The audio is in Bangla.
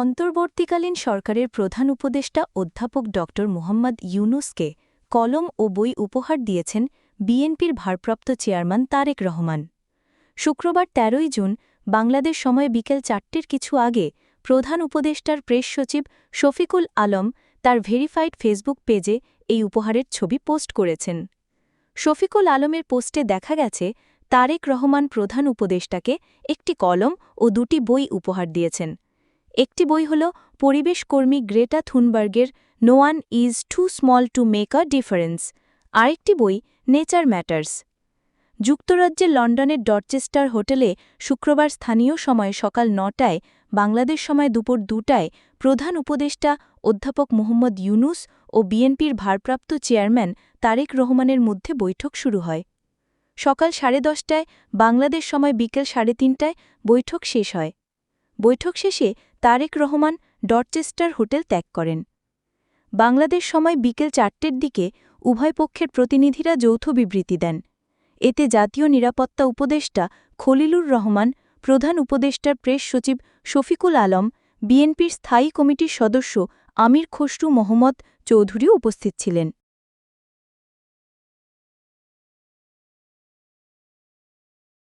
অন্তর্বর্তীকালীন সরকারের প্রধান উপদেষ্টা অধ্যাপক ড মুহাম্মদ ইউনূসকে কলম ও বই উপহার দিয়েছেন বিএনপির ভারপ্রাপ্ত চেয়ারম্যান তারেক রহমান। শুক্রবার ১৩ জুন বাংলাদেশ সময় বিকেল ৪টের কিছু আগে প্রধান উপদেষ্টার প্রেস সচিব শফিকুল আলম তার ভেরিফাইড ফেসবুক পেজে এই উপহারের ছবি পোস্ট করেছেন। শফিকুল আলমের পোস্টে দেখা গেছে তারেক রহমান প্রধান উপদেষ্টাকে একটি কলম ও দুটি বই উপহার দিয়েছেন। একটি বই হল পরিবেশকর্মী গ্রেটা থুনবার্গের no one is too small to make a difference, আরেকটি বই নেচার ম্যাটার্স। যুক্তরাজ্যের লন্ডনের ডরচেস্টার হোটেলে শুক্রবার স্থানীয় সময় সকাল ৯টায়, বাংলাদেশ সময় দুপুর ২টায় প্রধান উপদেষ্টা অধ্যাপক মুহাম্মদ ইউনূস ও বিএনপির ভারপ্রাপ্ত চেয়ারম্যান তারেক রহমানের মধ্যে বৈঠক শুরু হয়। সকাল ১০:৩০টায়, বাংলাদেশ সময় বিকেল ৩:৩০টায় বৈঠক শেষ হয়। বৈঠক শেষে তারেক রহমান ডরচেস্টার হোটেল ত্যাগ করেন। বাংলাদেশ সময় বিকেল ৪টের দিকে উভয় পক্ষের প্রতিনিধিরা যৌথ বিবৃতি দেন। এতে জাতীয় নিরাপত্তা উপদেষ্টা খলিলুর রহমান, প্রধান উপদেষ্টার প্রেস সচিব শফিকুল আলম, বিএনপির স্থায়ী কমিটির সদস্য আমির খসরু মোহাম্মদ চৌধুরী উপস্থিত ছিলেন।